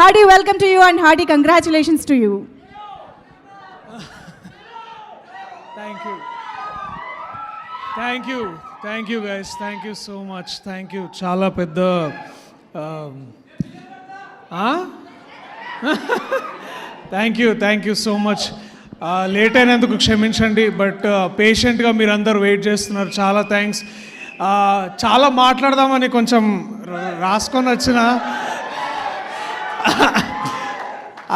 hearty welcome to you and hearty congratulations to you. Thank you. Thank you. Thank you guys. Thank you so much. Thank you. Chala pedda thank you so much. Late అయినందుకు క్షమించండి, but పేషెంట్గా మీరందరూ wait చేస్తున్నారు. చాలా thanks. చాలా మాట్లాడదామని కొంచెం రాసుకొని వచ్చిన,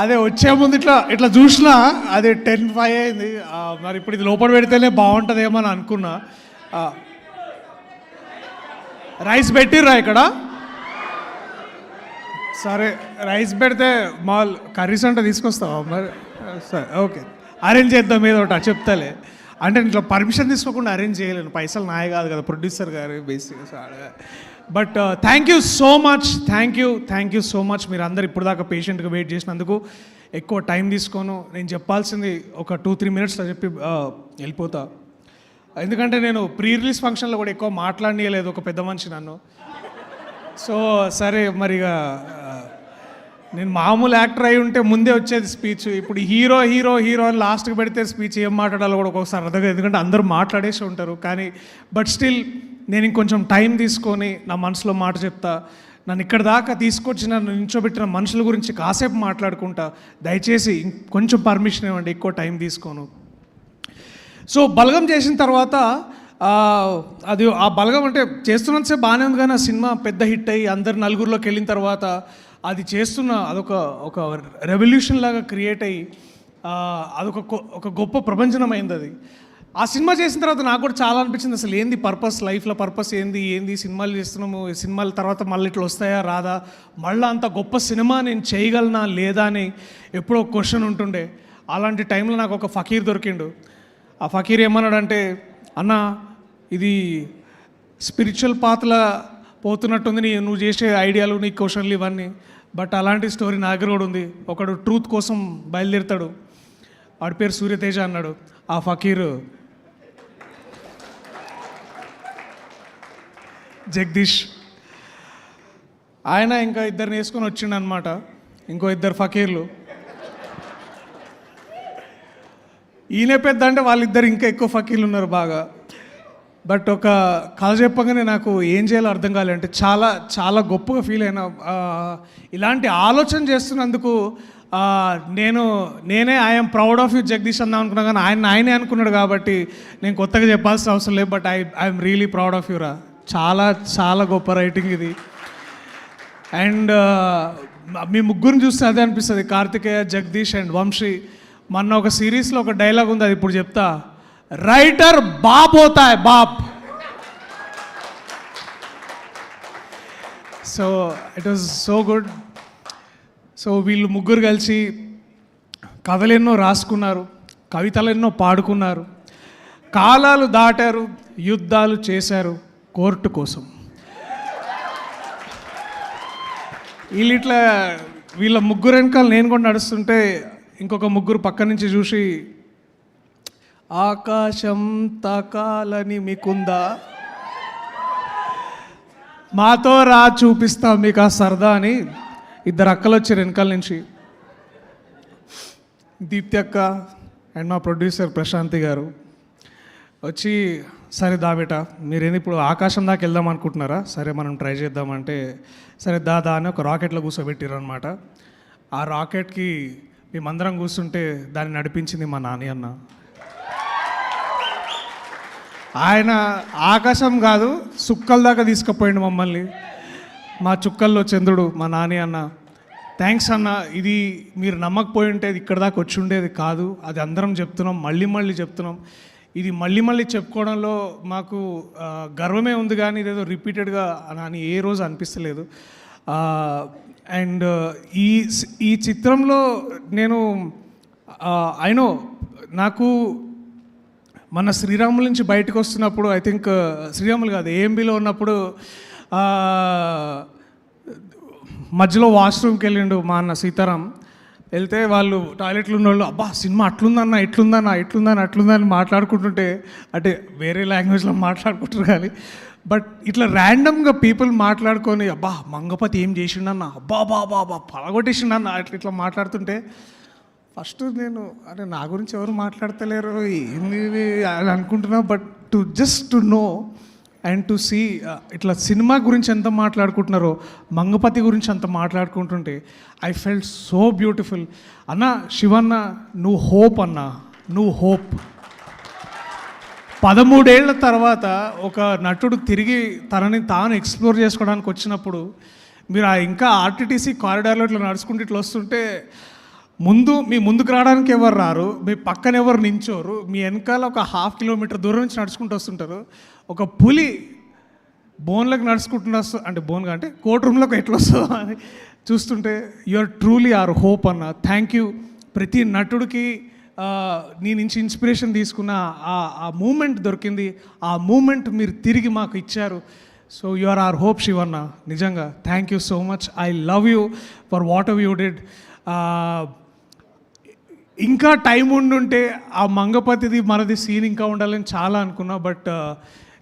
అదే వచ్చే ముందు ఇట్లా చూసినా అది 10:05 అయింది. మరి ఇప్పుడు ఇది లోపల పెడితేనే బాగుంటుందేమో అని అనుకున్నా. రైస్ పెట్టిర్రా ఇక్కడ? సరే, రైస్ పెడితే మాల్ కర్రీస్ అంటే తీసుకొస్తావా మరి? సరే, ఓకే, అరేంజ్ చేద్దాం ఏదో ఒకటి చెప్తాలే. అంటే ఇట్లా పర్మిషన్ తీసుకోకుండా అరేంజ్ చేయలేను, పైసలు నాయ కాదు కదా, ప్రొడ్యూసర్ గారు బేసిక్గా. But thank you so much. Thank you so much. మీరు అందరు ఇప్పుడు దాకా పేషెంట్గా వెయిట్ చేసినందుకు. ఎక్కువ టైం తీసుకోను. నేను చెప్పాల్సింది ఒక 2-3 మినిట్స్లో చెప్పి వెళ్ళిపోతా. ఎందుకంటే నేను ప్రీ రిలీజ్ ఫంక్షన్లో కూడా ఎక్కువ మాట్లాడనీయలేదు ఒక పెద్ద మనిషి నన్ను. సో సరే, మరిగా నేను మామూలు యాక్టర్ అయి ఉంటే ముందే వచ్చేది స్పీచ్. ఇప్పుడు హీరో అని లాస్ట్కి పెడితే స్పీచ్ ఏం మాట్లాడాలో కూడా ఒక్కొక్కసారి అర్థం, ఎందుకంటే అందరూ మాట్లాడేసి ఉంటారు. కానీ బట్ స్టిల్ నేను ఇంకొంచెం టైం తీసుకొని నా మనసులో మాట చెప్తా. నన్ను ఇక్కడ దాకా తీసుకొచ్చి నన్ను నించోబెట్టిన మనుషుల గురించి కాసేపు మాట్లాడుకుంటా. దయచేసి కొంచెం పర్మిషన్ ఇవ్వండి, ఎక్కువ టైం తీసుకోను. సో బలగం చేసిన తర్వాత అది ఆ బలగం అంటే చేస్తున్నంతసేపు బాగానే ఉంది, కానీ ఆ సినిమా పెద్ద హిట్ అయ్యి అందరు నలుగురిలోకి వెళ్ళిన తర్వాత అది చేస్తున్న అదొక రెవల్యూషన్ లాగా క్రియేట్ అయ్యి ఒక గొప్ప ప్రపంచనం అయింది అది. ఆ సినిమా చేసిన తర్వాత నాకు కూడా చాలా అనిపించింది, అసలు ఏంది పర్పస్, లైఫ్లో పర్పస్ ఏంది సినిమాలు చేస్తున్నాము, సినిమాల తర్వాత మళ్ళీ ఇట్లా వస్తాయా రాదా, మళ్ళీ అంత గొప్ప సినిమా నేను చేయగలనా లేదా అని ఎప్పుడో క్వశ్చన్ ఉంటుండే. అలాంటి టైంలో నాకు ఒక ఫకీర్ దొరికిండు. ఆ ఫకీర్ ఏమన్నాడంటే, అన్న ఇది స్పిరిచువల్ పాత్రలా పోతున్నట్టుంది నువ్వు చేసే ఐడియాలు, నీ క్వశ్చన్లు ఇవన్నీ, బట్ అలాంటి స్టోరీ నా దగ్గర కూడా ఉంది. ఒకడు ట్రూత్ కోసం బయలుదేరుతాడు, వాడి పేరు సూర్యతేజ అన్నాడు. ఆ ఫకీర్ జగదీష్, ఆయన ఇంకా ఇద్దరిని వేసుకొని వచ్చిండు అనమాట, ఇంకో 2 ఫకీర్లు. ఈయన పెద్ద అంటే వాళ్ళిద్దరు ఇంకా ఎక్కువ ఫకీర్లు ఉన్నారు బాగా. బట్ ఒక కథ చెప్పగానే నాకు ఏం చేయాలో అర్థం కాలేదు. అంటే చాలా చాలా గొప్పగా ఫీల్ అయినా. ఇలాంటి ఆలోచన చేస్తున్నందుకు నేనే I'm proud of you Jagadish అందాం అనుకున్నా, కానీ ఆయనే అనుకున్నాడు కాబట్టి నేను కొత్తగా చెప్పాల్సిన అవసరం లేదు. But I'm really proud of యూరా. చాలా చాలా గొప్ప రైటింగ్ ఇది. అండ్ మీ ముగ్గురిని చూస్తే అదే అనిపిస్తుంది, కార్తికేయ, జగదీష్ అండ్ వంశీ. మొన్న ఒక సిరీస్లో ఒక డైలాగ్ ఉంది, అది ఇప్పుడు చెప్తా. రైటర్ బాప్ హోతా హై బాప్. So it was so good. So వీళ్ళు ముగ్గురు కలిసి కథలెన్నో రాసుకున్నారు, కవితలెన్నో పాడుకున్నారు, కాలాలు దాటారు, యుద్ధాలు చేశారు కోర్టు కోసం. వీళ్ళ ముగ్గురు వెనకాల నేను కూడా నడుస్తుంటే ఇంకొక ముగ్గురు పక్క నుంచి చూసి, ఆకాశం తాకాలని మీకుందా, మాతో రా చూపిస్తాం మీకు ఆ సరదా అని 2 అక్కలు వచ్చారు వెనకాల నుంచి. దీప్తి అక్క అండ్ మా ప్రొడ్యూసర్ ప్రశాంతి గారు వచ్చి, సరే దా బేట, మీరేంది ఇప్పుడు ఆకాశం దాకా వెళ్దాం అనుకుంటున్నారా, సరే మనం ట్రై చేద్దామంటే, సరే దా అని ఒక రాకెట్లో కూర్చోబెట్టారు అనమాట. ఆ రాకెట్కి మేమందరం కూర్చుంటే దాన్ని నడిపించింది మా నాని అన్న. ఆయన ఆకాశం కాదు సుక్కల దాకా తీసుకుపోయిండు మమ్మల్ని. మా చుక్కల్లో చంద్రుడు మా నాని అన్న. థ్యాంక్స్ అన్న. ఇది మీరు నమ్మకపోయి ఉంటే ఇక్కడ దాకా వచ్చి ఉండేది కాదు. అది అందరం చెప్తున్నాం, మళ్ళీ చెప్తున్నాం. ఇది మళ్ళీ చెప్పుకోవడంలో మాకు గర్వమే ఉంది, కానీ ఇదేదో రిపీటెడ్గా అని ఏ రోజు అనిపిస్తలేదు. అండ్ ఈ చిత్రంలో నేను అయినో నాకు మన శ్రీరాముల నుంచి బయటకు వస్తున్నప్పుడు, ఐ థింక్ శ్రీరాములు కాదు ఏఎంబీలో ఉన్నప్పుడు మధ్యలో వాష్రూమ్కి వెళ్ళిండు మా అన్న సీతారాం. వెళ్తే వాళ్ళు టాయిలెట్లు ఉన్న వాళ్ళు, అబ్బా సినిమా అట్లుందన్న ఇట్లుందని మాట్లాడుకుంటుంటే, అంటే వేరే లాంగ్వేజ్లో మాట్లాడుకుంటారు కానీ బట్ ఇట్లా ర్యాండమ్గా పీపుల్ మాట్లాడుకొని అబ్బా మంగపతి ఏం చేసిండన్న అబ్బా బాబా బా పలగొట్టేసిండన్న ఇట్లా మాట్లాడుతుంటే ఫస్ట్ నేను అరే నా గురించి ఎవరు మాట్లాడతలేరు ఏంది ఇది అని అనుకుంటున్నా. But to know and to see ఇట్లా సినిమా గురించి ఎంత మాట్లాడుకుంటున్నారో మంగపతి గురించి అంత మాట్లాడుకుంటుంటే ఐ ఫెల్ట్ సో బ్యూటిఫుల్. అన్న శివన్న నువ్వు హోప్ అన్న, నువ్వు హోప్. 13 ఏళ్ల తర్వాత ఒక నటుడు తిరిగి తనని తాను ఎక్స్ప్లోర్ చేసుకోవడానికి వచ్చినప్పుడు మీరు ఇంకా ఆర్టీటీసీ కారిడార్లో ఇట్లా నడుచుకుంటూ ఇట్లా వస్తుంటే మీ ముందుకు రావడానికి ఎవరు రారు, మీ పక్కన ఎవరు నించోరు, మీ వెనకాల ఒక 1/2 కిలోమీటర్ దూరం నుంచి నడుచుకుంటూ వస్తుంటారు. ఒక పులి బోన్లకు నడుచుకుంటున్న అంటే బోన్గా అంటే కోర్ట్ రూమ్లోకి ఎట్లా వస్తుందో అని చూస్తుంటే you are truly our hope అన్న. Thank you. ప్రతి నటుడికి నీ నుంచి ఇన్స్పిరేషన్ తీసుకున్న ఆ మూమెంట్ దొరికింది, ఆ మూమెంట్ మీరు తిరిగి మాకు ఇచ్చారు. So you are our hope Shivanna. నిజంగా thank you so much. I love you for whatever you did. ఇంకా టైం ఉండుంటే ఆ మంగపతిది మనది సీన్ ఇంకా ఉండాలని చాలా అనుకున్నా. But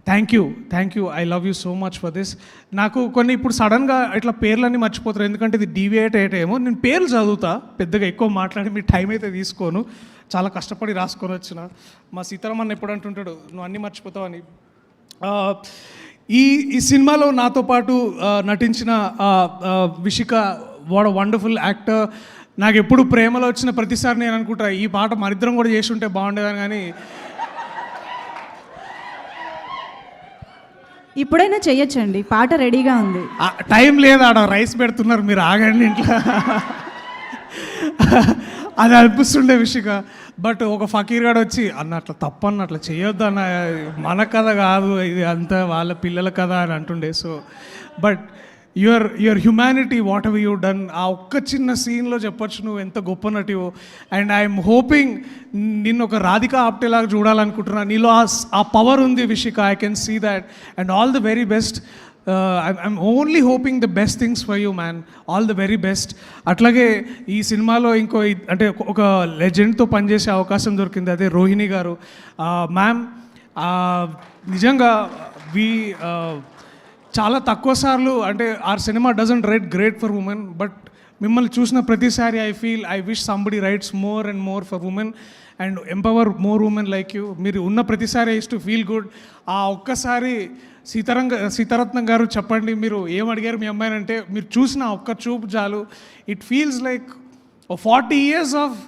thank you. I love you so much for this. నాకు కొన్ని ఇప్పుడు సడన్గా ఇట్లా పేర్లన్నీ మర్చిపోతారు, ఎందుకంటే ఇది డీవియేట్ అయ్యేటేమో. నేను పేర్లు చదువుతా, పెద్దగా ఎక్కువ మాట్లాడి మీ టైం అయితే తీసుకోను, చాలా కష్టపడి రాసుకొని వచ్చిన. మా సీతారామన్ ఎప్పుడు అంటుంటాడు నువ్వు అన్నీ మర్చిపోతావు అని. ఈ సినిమాలో నాతో పాటు నటించిన Vishika, what a wonderful actor. నాకు ఎప్పుడు ప్రేమలో వచ్చిన ప్రతిసారి నేను అనుకుంటా ఈ పాట మరిద్దరం కూడా చేసి ఉంటే బాగుండేదని, కానీ ఇప్పుడైనా చెయ్యొచ్చండి, పాట రెడీగా ఉంది. టైం లేదు, ఆడ రైస్ పెడుతున్నారు, మీరు ఆగండి ఇంట్లో అది అనిపిస్తుండే విషిక. బట్ ఒక ఫకీర్ గాడు వచ్చి అన్న అట్లా తప్పన్న, అట్లా చేయొద్దు అన్న, మన కథ కాదు ఇది, అంతా వాళ్ళ పిల్లల కథ అని అంటుండే. So but your humanity, what ever you done, ఆ ఒక్క చిన్న సీన్లో చెప్పొచ్చు నువ్వు ఎంత గొప్ప నటివో. అండ్ ఐఎమ్ హోపింగ్ నిన్ను ఒక రాధికా ఆప్టేలాగా చూడాలనుకుంటున్నా. నీలో ఆ పవర్ ఉంది Vishika, I can see that. And all the very best. I'm only hoping the best things for you man. All the very best. అట్లాగే ఈ సినిమాలో అంటే ఒక లెజెండ్తో పనిచేసే అవకాశం దొరికింది, అదే రోహిణి గారు. మ్యామ్ నిజంగా చాలా తక్కువ సార్లు అంటే our cinema doesn't write great for women, but మిమ్మల్ని చూసిన ప్రతిసారి I wish somebody writes more and more for women and empower more women like you. మీరు ఉన్న ప్రతిసారి ఐస్ టు ఫీల్ గుడ్. ఆ ఒక్కసారి సీతారత్నం గారు చెప్పండి, మీరు ఏం అడిగారు మీ అమ్మాయిని అంటే, మీరు చూసిన ఒక్క చూపు చాలు, it feels like 40 years of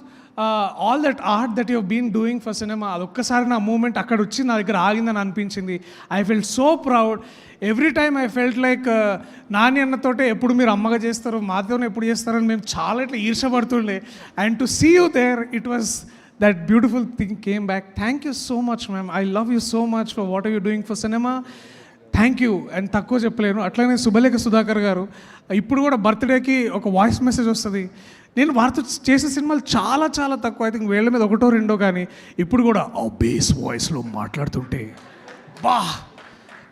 all that art that you been doing for cinema. అదొక్కసారి నా మూమెంట్ అక్కడ వచ్చి నా దగ్గర ఆగిందని అనిపించింది. I felt so proud. Every time I felt like Nani అన్నతోటే ఎప్పుడు మీరు అమ్మగా చేస్తారు, మాతోనే ఎప్పుడు చేస్తారని మేము చాలా ఇట్లా ఈర్షపడుతుండే. And to see you there, it was that beautiful thing came back. Thank you so much ma'am. I love you so much for what are you doing for cinema. Thank you. And తక్కువ చెప్పలేను. అట్లానే శుభలేఖ సుధాకర్ గారు, ఇప్పుడు కూడా బర్త్డేకి ఒక voice message వస్తుంది. నేను వారితో చేసే సినిమాలు చాలా చాలా తక్కువ, ఐ థింక్ వేళ్ళ మీద 1 or 2, కానీ ఇప్పుడు కూడా ఆ బేస్ వాయిస్లో మాట్లాడుతుంటే బా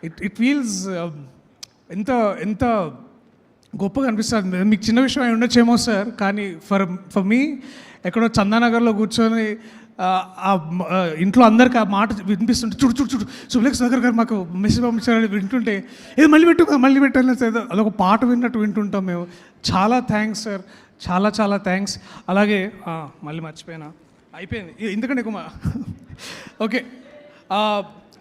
ఇట్ ఫీల్స్ ఎంత గొప్పగా అనిపిస్తుంది. మీకు చిన్న విషయం అయి ఉండొచ్చేమో సార్, కానీ ఫర్ మీ ఎక్కడో చందానగర్లో కూర్చొని ఇంట్లో అందరికి ఆ మాట వినిపిస్తుంటే చూడు శుభలేఖ సుధాకర్ గారు మాకు మెసేజ్ పంపించారని వింటుంటే ఏదో మళ్ళీ పెట్టాలి అదొక పాట విన్నట్టు వింటుంటాం మేము. చాలా థ్యాంక్స్ సార్, చాలా చాలా థ్యాంక్స్. అలాగే మళ్ళీ మర్చిపోయినా, అయిపోయింది ఎందుకంటే ఎక్కువ ఓకే.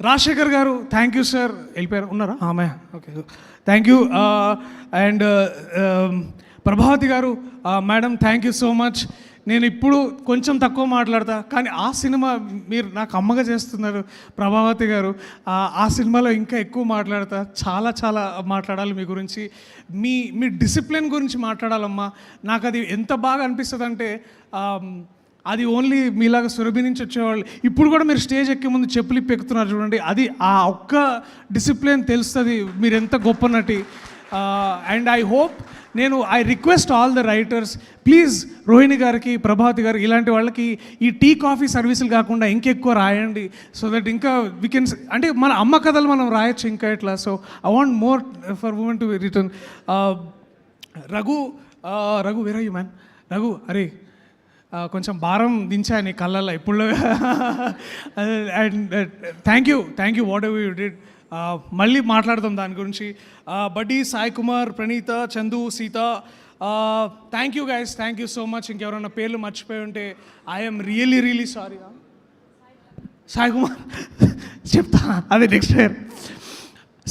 రాజశేఖర్ గారు, థ్యాంక్ యూ సార్. వెళ్ళిపోయారు, ఉన్నారా? ఆమె okay, thank you. And Prabhavati గారు, madam thank you so much. నేను ఇప్పుడు కొంచెం తక్కువ మాట్లాడతా, కానీ ఆ సినిమా మీరు నాకు అమ్మగా చేస్తున్నారు ప్రభావతి గారు. ఆ సినిమాలో ఇంకా ఎక్కువ మాట్లాడతా, చాలా చాలా మాట్లాడాలి మీ గురించి. మీ డిసిప్లిన్ గురించి మాట్లాడాలమ్మా. నాకు అది ఎంత బాగా అనిపిస్తుంది అంటే, అది ఓన్లీ మీలాగా సురభి నుంచి వచ్చేవాళ్ళు ఇప్పుడు కూడా మీరు స్టేజ్ ఎక్కే ముందు చెప్పులు ఎక్కుతున్నారు చూడండి, అది ఆ ఒక్క డిసిప్లిన్ తెలుస్తుంది మీరు ఎంత గొప్ప నటి. And I hope, I request all the writers, please Rohini గారికి, ప్రభావతి గారికి, ఇలాంటి వాళ్ళకి ఈ టీ కాఫీ సర్వీసులు కాకుండా ఇంకెక్కువ రాయండి. సో దట్ ఇంకా వీ కెన్, అంటే మన అమ్మ కథలు మనం రాయొచ్చు ఇంకా ఇట్లా. So I want more for women to return. Raghu where are you man? Raghu, అరే కొంచెం భారం దించాను నీ కళ్ళల్లో ఇప్పుడు. And thank you what ever you did. మళ్ళీ మాట్లాడదాం దాని గురించి. బడ్డీ, Sai Kumar, Praneetha, Chandu, Sita, thank you guys, thank you so much. ఇంకెవరైనా పేర్లు మర్చిపోయి ఉంటే I'm really sorry. Sai Kumar చెప్తా, అదే నెక్స్ట్ ఇయర్.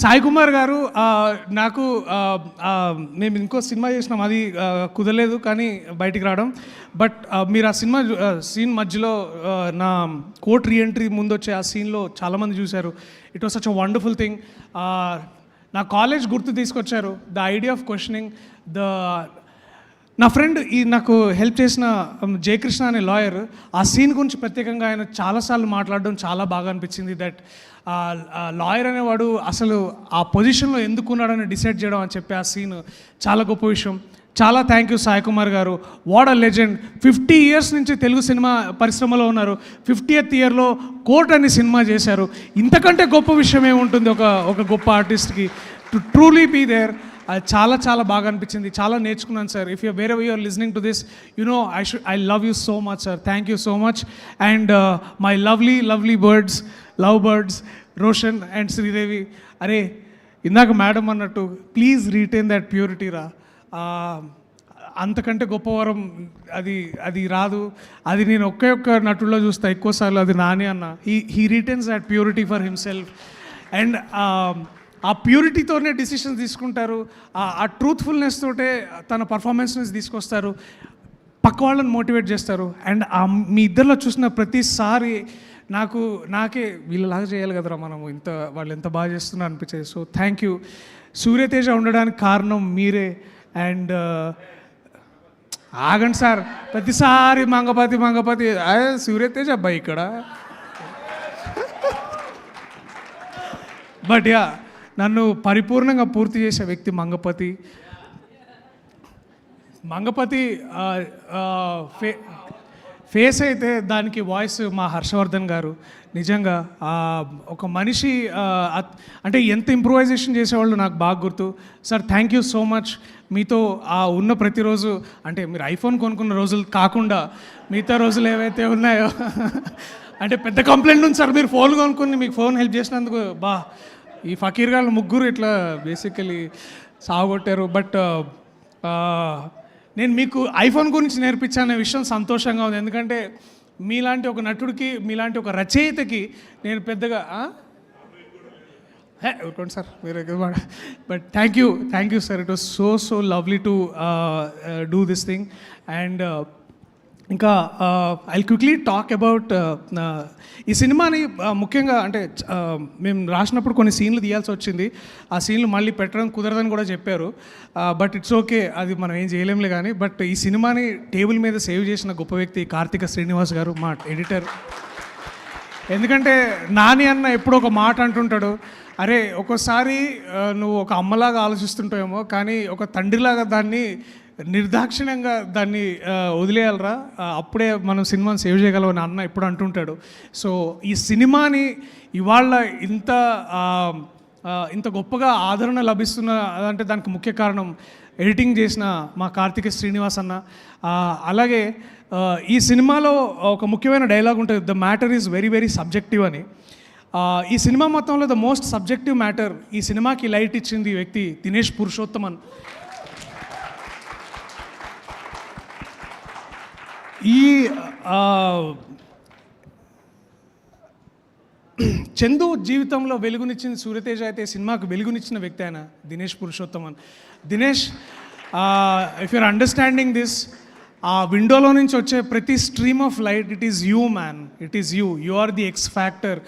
సాయి కుమార్ గారు నాకు మేము ఇంకో సినిమా చేసినాం, అది కుదరలేదు కానీ బయటికి రావడం. బట్ మీరు ఆ సినిమా సీన్ మధ్యలో నా కోర్ట్ రీఎంట్రీ ముందు వచ్చే ఆ సీన్లో చాలామంది చూశారు. It was such a wonderful thing. నా కాలేజ్ గుర్తు తీసుకొచ్చారు. ద ఐడియా ఆఫ్ క్వశ్చనింగ్ నా ఫ్రెండ్ నాకు హెల్ప్ చేసిన జయకృష్ణ అనే లాయర్, ఆ సీన్ గురించి ప్రత్యేకంగా ఆయన చాలాసార్లు మాట్లాడడం చాలా బాగా అనిపించింది. దట్ లాయర్ అనేవాడు అసలు ఆ పొజిషన్లో ఎందుకున్నాడని డిసైడ్ చేయడం అని చెప్పి ఆ సీన్ చాలా గొప్ప విషయం. చాలా థ్యాంక్ యూ సాయి కుమార్ గారు. What a legend. 50 years నుంచి తెలుగు సినిమా పరిశ్రమలో ఉన్నారు. 50th yearలో కోర్ట్ అని సినిమా చేశారు. ఇంతకంటే గొప్ప విషయం ఏముంటుంది ఒక గొప్ప ఆర్టిస్ట్కి. To truly be there. అది చాలా బాగా అనిపించింది, చాలా నేర్చుకున్నాను sir. If you wherever you're listening to this, I love you so much sir. Thank you so much. And my lovely birds, love birds, Roshan and Sridevi. అరే ఇందాక మేడం అన్నట్టు please retain that purity రా. అంతకంటే గొప్ప వరం అది రాదు. అది నేను ఒక్క నటుల్లో చూస్తా ఎక్కువసార్లు, అది నాని అన్న. He retains that purity for himself. And ఆ ప్యూరిటీతోనే డిసిషన్స్ తీసుకుంటారు. ఆ ట్రూత్ఫుల్నెస్ తోటే తన పర్ఫార్మెన్స్ని తీసుకొస్తారు, పక్క వాళ్ళని మోటివేట్ చేస్తారు. అండ్ మీ ఇద్దరిలో చూసిన ప్రతిసారి నాకే వీళ్ళలాగా చేయాలి కదరా మనము, వాళ్ళు ఎంత బాగా చేస్తున్నారు అనిపించేది. So thank you. సూర్యతేజ ఉండడానికి కారణం మీరే. అండ్ ఆగండి సార్, ప్రతిసారి మంగపతి సూర్యతేజ అబ్బాయి ఇక్కడ. బట్ యా, నన్ను పరిపూర్ణంగా పూర్తి చేసే వ్యక్తి మంగపతి ఫేస్ అయితే దానికి వాయిస్ మా హర్షవర్ధన్ గారు. నిజంగా ఒక మనిషి అంటే ఎంత ఇంప్రూవైజేషన్ చేసేవాళ్ళు నాకు బాగా గుర్తు. Sir thank you so much. మీతో ఉన్న ప్రతిరోజు, అంటే మీరు ఐఫోన్ కొనుక్కున్న రోజులు కాకుండా మిగతా రోజులు ఏవైతే ఉన్నాయో అంటే పెద్ద కంప్లైంట్ ఉంది సార్, మీరు ఫోన్ కొనుక్కుని మీకు ఫోన్ హెల్ప్ చేసినందుకు ఈ ఫకీర్ గారు ముగ్గురు ఇట్లా బేసికలీ సాగొట్టారు. బట్ నేను మీకు ఐఫోన్ గురించి నేర్పించానే విషయం సంతోషంగా ఉంది. ఎందుకంటే మీలాంటి ఒక నటుడికి, మీలాంటి ఒక రచయితకి నేను పెద్దగా ఊరుకోండి సార్ మీరు. But thank you sir. It was so lovely to do this thing. And ఇంకా ఐ క్విక్లీ టాక్ అబౌట్ ఈ సినిమాని. ముఖ్యంగా అంటే మేము రాసినప్పుడు కొన్ని సీన్లు తీయాల్సి వచ్చింది. ఆ సీన్లు మళ్ళీ పెట్టడం కుదరదని కూడా చెప్పారు. బట్ ఇట్స్ ఓకే, అది మనం ఏం చేయలేంలే కానీ. బట్ ఈ సినిమాని టేబుల్ మీద సేవ్ చేసిన గొప్ప వ్యక్తి కార్తిక శ్రీనివాస్ గారు, మా ఎడిటర్. ఎందుకంటే నాని అన్న ఎప్పుడో ఒక మాట అంటుంటాడు, అరే ఒక్కోసారి నువ్వు ఒక అమ్మలాగా ఆలోచిస్తుంటావేమో కానీ ఒక తండ్రిలాగా దాన్ని నిర్దాక్షిణ్యంగా దాన్ని వదిలేయాలరా, అప్పుడే మనం సినిమాని సేవ్ చేయగలం అని అన్న ఎప్పుడు అంటుంటాడు. సో ఈ సినిమాని ఇవాళ ఇంత గొప్పగా ఆదరణ లభిస్తున్న అంటే దానికి ముఖ్య కారణం ఎడిటింగ్ చేసిన మా కార్తిక శ్రీనివాస్ అన్న. అలాగే ఈ సినిమాలో ఒక ముఖ్యమైన డైలాగ్ ఉంటుంది, the matter is very subjective అని. ఈ సినిమా మొత్తంలో ద మోస్ట్ సబ్జెక్టివ్ మ్యాటర్, ఈ సినిమాకి లైట్ ఇచ్చింది ఈ వ్యక్తి దినేష్ పురుషోత్తమన్. ఈ చందు జీవితంలో వెలుగునిచ్చింది సూర్యతేజ అయితే సినిమాకు వెలుగునిచ్చిన వ్యక్తి ఆయన Dinesh Purushothaman. Dinesh, if your understanding this, ఆ విండోలో నుంచి వచ్చే ప్రతి stream of light, it is you man, it is you are the X factor,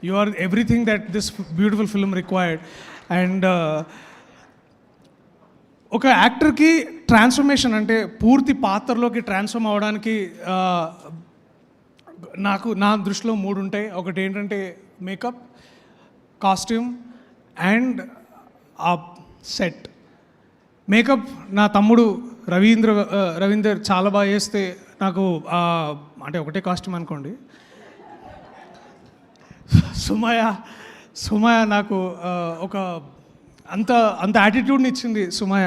you are everything that this beautiful film required. And ఒక యాక్టర్కి ట్రాన్స్ఫర్మేషన్ అంటే పూర్తి పాత్రలోకి ట్రాన్స్ఫార్మ్ అవ్వడానికి నా దృష్టిలో 3 ఉంటాయి. ఒకటి ఏంటంటే మేకప్, కాస్ట్యూమ్ అండ్ ఆ సెట్. మేకప్ నా తమ్ముడు రవీందర్ చాలా బాగా చేస్తే నాకు అంటే ఒకటే కాస్ట్యూమ్ అనుకోండి. సుమయ నాకు ఒక అంత యాటిట్యూడ్ని ఇచ్చింది సుమయ.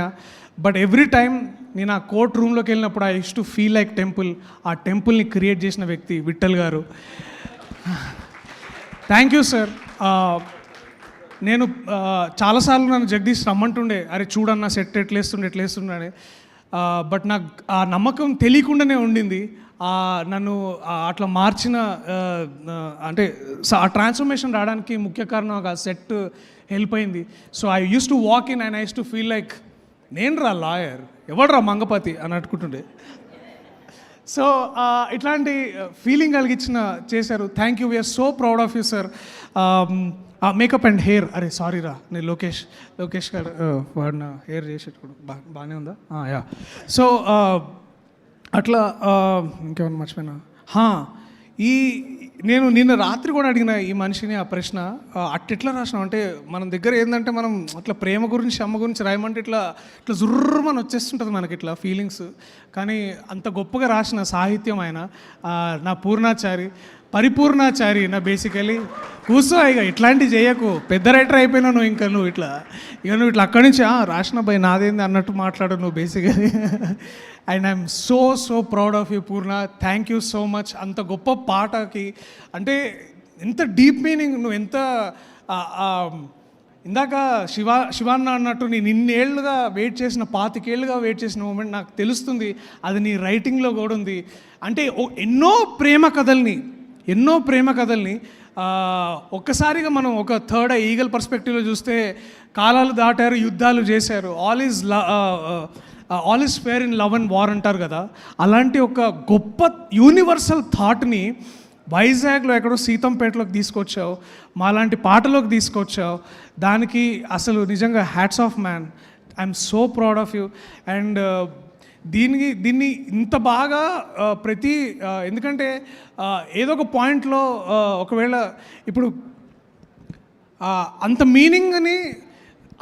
బట్ ఎవ్రీ టైం నేను ఆ కోర్ట్ రూమ్లోకి వెళ్ళినప్పుడు I use to feel like temple. ఆ టెంపుల్ని క్రియేట్ చేసిన వ్యక్తి విఠల్ గారు. Thank you sir. నేను చాలాసార్లు నన్ను జగదీష్ రమ్మంటుండే, అరే చూడన్నా సెట్ ఎట్లేస్తుండే అని. బట్ నాకు ఆ నమ్మకం తెలియకుండానే ఉండింది. నన్ను అట్లా మార్చిన అంటే ఆ ట్రాన్స్ఫర్మేషన్ రావడానికి ముఖ్య కారణం ఆ సెట్ హెల్ప్ అయింది. So I use to walk in and I use to feel like నేను రా లాయర్, ఎవడు రా మంగపతి అని అనుకుంటుండే. సో ఇట్లాంటి ఫీలింగ్ కలిగించిన చేశారు. Thank you, we're so proud of you sir. Makeup and hair, అరే సారీ రా, నేను లోకేష్ గారు వాడిన హెయిర్ చేసేటప్పుడు బాగానే ఉందా? యా. సో అట్లా ఇంకేమన్నా మర్చిపోయినా, నేను నిన్న రాత్రి కూడా అడిగిన ఈ మనిషిని ఆ ప్రశ్న, అట్టెట్లా రాసినాం అంటే మన దగ్గర ఏంటంటే మనం అట్లా ప్రేమ గురించి అమ్మ గురించి రాయమంటే ఇట్లా జుర్రమని వచ్చేస్తుంటుంది మనకి ఇట్లా ఫీలింగ్స్. కానీ అంత గొప్పగా రాసిన సాహిత్యం ఆయన, నా పూర్ణాచారి, పరిపూర్ణాచారి నా బేసికలీ. కూర్చో ఇక ఇట్లాంటివి చేయకు, పెద్ద రైటర్ అయిపోయినావు నువ్వు. నువ్వు ఇట్లా అక్కడి నుంచి రాసిన భయ్ నాదేంది అన్నట్టు మాట్లాడు నువ్వు basically. And I'm so proud of you Purna, thank you so much. అంత గొప్ప పాటకి అంటే ఎంత డీప్ మీనింగ్, నువ్వు ఎంత ఇందాక శివాన్న అన్నట్టు నేను ఇన్నేళ్లుగా వెయిట్ చేసిన 25 ఏళ్ళుగా వెయిట్ చేసిన మూమెంట్ నాకు తెలుస్తుంది, అది నీ రైటింగ్లో కూడా ఉంది. అంటే ఎన్నో ప్రేమ కథల్ని ఒక్కసారిగా మనం ఒక థర్డ్ ఈగల్ పర్స్పెక్టివ్లో చూస్తే కాలాలు దాటారు, యుద్ధాలు చేశారు, all is fair in love and war అంటారు కదా. అలాంటి ఒక గొప్ప యూనివర్సల్ థాట్ని వైజాగ్లో ఎక్కడో సీతంపేటలోకి తీసుకొచ్చావు, మాలాంటి పాటలోకి తీసుకొచ్చావు. దానికి అసలు నిజంగా hats off man. I'm so proud of you. And దీన్ని ఇంత బాగా ఎందుకంటే ఏదో ఒక పాయింట్లో ఒకవేళ ఇప్పుడు అంత మీనింగ్ని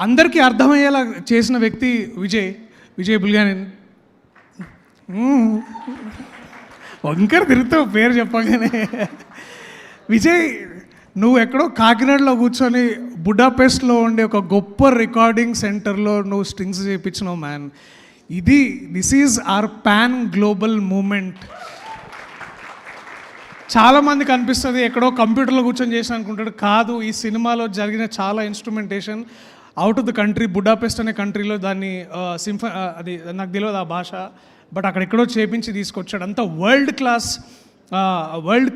అందరికీ అర్థమయ్యేలా చేసిన వ్యక్తి విజయ్ బుల్గానిన్. వంకర తిరుగుతావు పేరు చెప్పగానే. విజయ్, నువ్వు ఎక్కడో కాకినాడలో కూర్చొని బుడాపెస్ట్లో ఉండే ఒక గొప్ప రికార్డింగ్ సెంటర్లో నువ్వు స్ట్రింగ్స్ చేయించినావు man. This is our pan global moment. చాలామందికి అనిపిస్తుంది ఎక్కడో కంప్యూటర్లో కూర్చొని చేసిన అనుకుంటాడు. కాదు, ఈ సినిమాలో జరిగిన చాలా instrumentation out of the country, Budapest అనే కంట్రీలో దాన్ని అది నాకు తెలియదు ఆ భాష, బట్ అక్కడెక్కడో చేపించి తీసుకొచ్చాడు. అంత వరల్డ్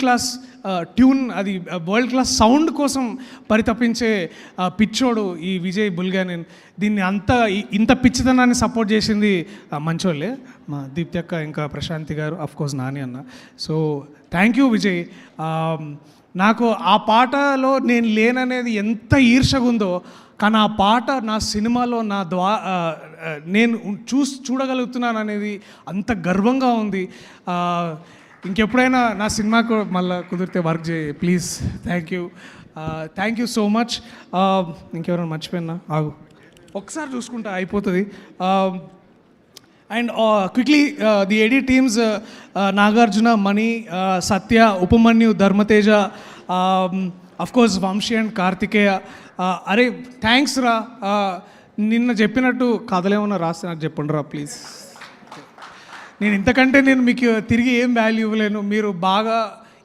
క్లాస్ ట్యూన్, అది వరల్డ్ క్లాస్ సౌండ్ కోసం పరితపించే పిచ్చోడు ఈ విజయ్ బుల్గానిన్. దీన్ని ఇంత పిచ్చితనాన్ని సపోర్ట్ చేసింది మంచోళ్ళే, మా దీప్తి అక్క, ఇంకా ప్రశాంతి గారు, అఫ్కోర్స్ నాని అన్న. So thank you Vijay. నాకు ఆ పాటలో నేను లేననేది ఎంత ఈర్షగా ఉందో, కానీ ఆ పాట నా సినిమాలో నేను చూడగలుగుతున్నాను అనేది అంత గర్వంగా ఉంది. ఇంకెప్పుడైనా నా సినిమాకు మళ్ళీ కుదిరితే వర్క్ చేయి please. Thank you so much. ఇంకెవరైనా మర్చిపోయినా ఆగు, ఒకసారి చూసుకుంటా అయిపోతుంది. And quickly the AD teams, Nagarjuna, Mani, Satya, Upamanyu, Dharmateja, of course Vamsi and Karthikeya. అరే థ్యాంక్స్ రా. నిన్న చెప్పినట్టు కథలేమన్నా రాస్తే నాకు చెప్పండి రా ప్లీజ్. నేను ఇంతకంటే మీకు తిరిగి ఏం వాల్యూ ఇవ్వలేను. మీరు బాగా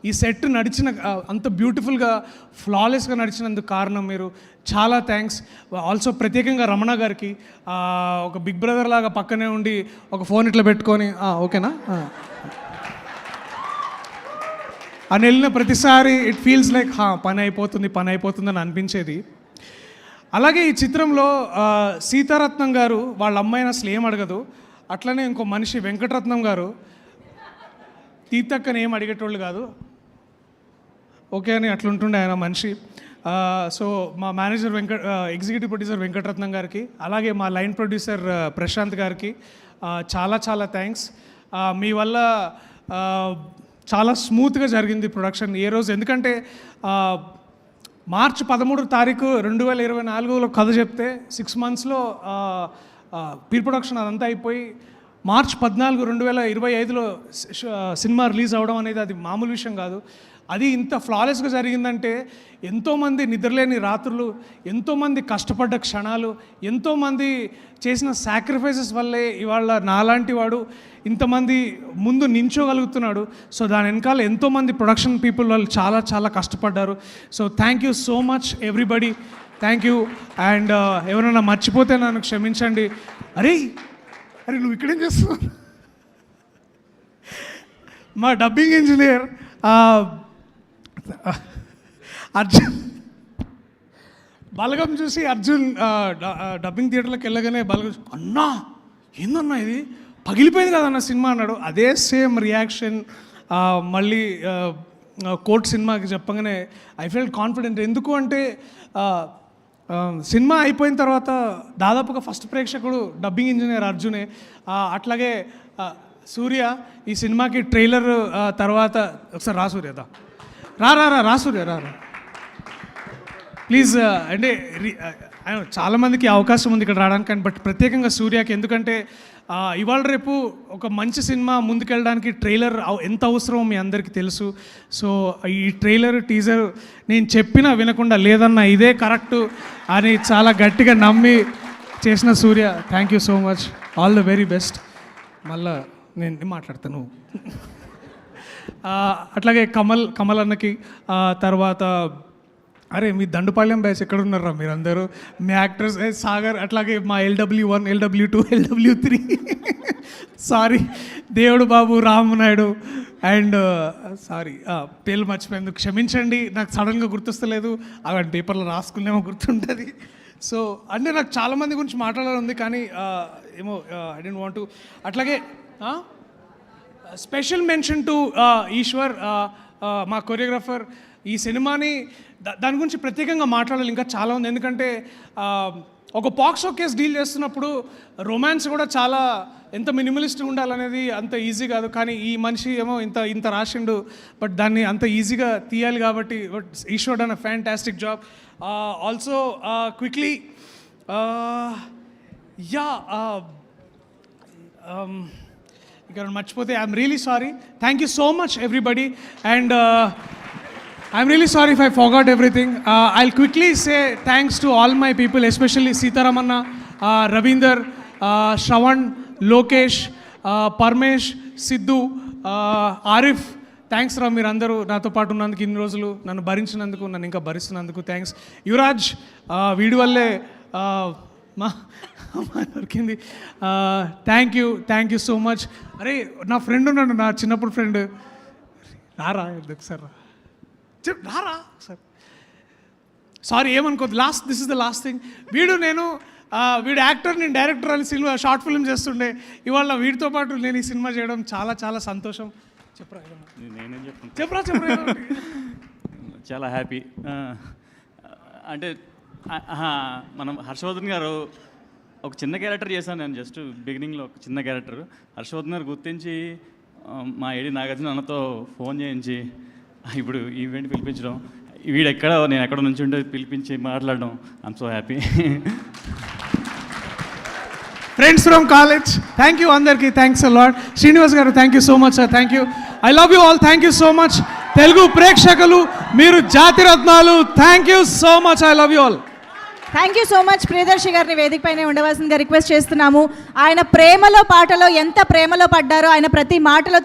ఈ సెట్ నడిచిన అంత బ్యూటిఫుల్గా ఫ్లాలెస్గా నడిచినందుకు కారణం మీరు. చాలా థ్యాంక్స్. ఆల్సో ప్రత్యేకంగా రమణ గారికి, ఒక బిగ్ బ్రదర్ లాగా పక్కనే ఉండి ఒక ఫోన్ ఇట్లా పెట్టుకొని ఓకేనా అని వెళ్ళిన ప్రతిసారి ఇట్ ఫీల్స్ లైక్ పని అయిపోతుంది అని అనిపించేది. అలాగే ఈ చిత్రంలో సీతారత్నం గారు వాళ్ళ అమ్మాయిని అసలు ఏం అడగదు. అట్లనే ఇంకో మనిషి వెంకటరత్నం గారు తీర్థక్కని ఏం అడిగేటోళ్ళు కాదు, ఓకే అని అట్లుంటుండే ఆయన మనిషి. సో మా మేనేజర్ ఎగ్జిక్యూటివ్ ప్రొడ్యూసర్ వెంకటరత్నం గారికి, అలాగే మా లైన్ ప్రొడ్యూసర్ ప్రశాంత్ గారికి చాలా థ్యాంక్స్. మీ వల్ల చాలా స్మూత్గా జరిగింది ప్రొడక్షన్ ఏ రోజు. ఎందుకంటే మార్చి 13 తారీఖు 2024లో కథ చెప్తే 6 monthsలో ప్రీ ప్రొడక్షన్ అదంతా అయిపోయి మార్చి 14, 2025లో సినిమా రిలీజ్ అవ్వడం అనేది అది మామూలు విషయం కాదు. అది ఇంత ఫ్లాలెస్గా జరిగిందంటే ఎంతోమంది నిద్రలేని రాత్రులు, ఎంతోమంది కష్టపడ్డ క్షణాలు, ఎంతోమంది చేసిన సాక్రిఫైసెస్ వల్లే ఇవాళ నాలాంటి వాడు ఇంతమంది ముందు నించోగలుగుతున్నాడు. సో దాని వెనకాల ఎంతోమంది ప్రొడక్షన్ పీపుల్ వాళ్ళు చాలా చాలా కష్టపడ్డారు. So thank you so much everybody, thank you. And ఎవరైనా మర్చిపోతే నన్ను క్షమించండి. అరే అరే నువ్వు ఇక్కడేం చేస్తున్నావు? మా డబ్బింగ్ ఇంజనీర్ అర్జున్, బలగం చూసి అర్జున్ డబ్బింగ్ థియేటర్లోకి వెళ్ళగానే బలగం అన్నా ఏందన్నా ఇది పగిలిపోయింది కదన్న సినిమా అన్నాడు. అదే సేమ్ రియాక్షన్ మళ్ళీ కోర్ట్ సినిమాకి చెప్పగానే ఐ ఫెల్ట్ కాన్ఫిడెంట్. ఎందుకు అంటే సినిమా అయిపోయిన తర్వాత దాదాపుగా ఫస్ట్ ప్రేక్షకుడు డబ్బింగ్ ఇంజనీర్ అర్జునే. అట్లాగే సూర్య ఈ సినిమాకి ట్రైలర్ తర్వాత ఒకసారి రా సూర్య, రా సూర్య రా ప్లీజ్. అంటే చాలామందికి అవకాశం ఉంది ఇక్కడ రావడానికి, కానీ బట్ ప్రత్యేకంగా సూర్యకి, ఎందుకంటే ఇవాళ రేపు ఒక మంచి సినిమా ముందుకెళ్ళడానికి ట్రైలర్ ఎంత అవసరమో మీ అందరికీ తెలుసు. సో ఈ ట్రైలర్ టీజర్ నేను చెప్పినా వినకుండా లేదన్నా ఇదే కరెక్టు అని చాలా గట్టిగా నమ్మి చేసిన Surya, thank you so much, all the very best. మళ్ళా నేను మాట్లాడతాను. అట్లాగే కమల్ అన్నకి, తర్వాత అరే మీ దండుపాళ్యం బ్యాచ్ ఎక్కడ ఉన్నారా మీరందరూ, మీ యాక్టర్స్ సాగర్, అట్లాగే మా LW1, LW2, LW3 సారీ దేవుడు బాబు, రామనాయుడు అండ్ సారీ పేర్లు మర్చిపోయేందుకు క్షమించండి. నాకు సడన్గా గుర్తొస్తలేదు, అవన్నీ పేపర్లో రాసుకునేమో గుర్తుంటుంది. సో అంటే నాకు చాలామంది గురించి మాట్లాడాలి ఉంది, కానీ ఏమో ఐ డోంట్ వాంట్ టు. అట్లాగే స్పెషల్ మెన్షన్ టు ఈశ్వర్, మా కొరియోగ్రాఫర్. ఈ సినిమాని దాని గురించి ప్రత్యేకంగా మాట్లాడాలి ఇంకా చాలా ఉంది, ఎందుకంటే ఒక పాక్సో కేసు డీల్ చేస్తున్నప్పుడు రొమాన్స్ కూడా చాలా ఎంత మినిమలిస్ట్గా ఉండాలనేది అంత ఈజీ కాదు. కానీ ఈ మనిషి ఏమో ఇంత రాసిండు, బట్ దాన్ని అంత ఈజీగా తీయాలి కాబట్టి but Eshwar done a fantastic job. Also quickly ఇక్కడ మర్చిపోతే I'm really sorry. Thank you so much everybody, and I'm really sorry if I forgot everything. I'll quickly say thanks to all my people, especially Sitaramanna, Ravinder, Shravan, Lokesh, Parmesh, Sidhu, Arif. Thanks రా, మీరు అందరూ నాతో పాటు ఉన్నందుకు, ఇన్ని రోజులు నన్ను భరించినందుకు, నన్ను ఇంకా భరిస్తున్నందుకు థ్యాంక్స్. యువరాజ్, వీడి వల్లే మా దొరికింది. Thank you so much. అరే నా ఫ్రెండ్ ఉన్నాడు, నా చిన్నప్పుడు ఫ్రెండ్, రారా సార్ రారా సార్, సారీ ఏమనుకోద్దు. This is the last thing. వీడు యాక్టర్, నేను డైరెక్టర్ అని సినిమా షార్ట్ ఫిల్మ్ చేస్తుండే. ఇవాళ వీడితో పాటు నేను ఈ సినిమా చేయడం చాలా చాలా సంతోషం. చెప్పరా చాలా హ్యాపీ. అంటే మనం హర్షవర్ధన్ గారు ఒక చిన్న క్యారెక్టర్ చేశాను నేను, జస్ట్ బిగినింగ్లో ఒక చిన్న క్యారెక్టర్. హర్షవర్ధన్ గారు గుర్తించి మా ఏడి నాగార్జున అన్నతో ఫోన్ చేయించి ఇప్పుడు ఈవెంట్ పిలిపించడం, నేను ఎక్కడ నుంచి ఉంటే పిలిపించి మాట్లాడడం, I'm so happy. Friends from college, thank you అందరికీ, థ్యాంక్స్ అ లాట్. శ్రీనివాస్ గారు thank you so much sir, thank you. I love you all, thank you so much. Telugu ప్రేక్షకులు మీరు జాతి రత్నాలు, thank you so much, I love you all. Thank you so much. Priyadarshi గారిని వేదిక పైన ఉండవలసిందిగా request చేస్తున్నాము. ఆయన ప్రేమలో పాటలో ఎంత ప్రేమలో పడ్డారో ఆయన ప్రతి మాటలో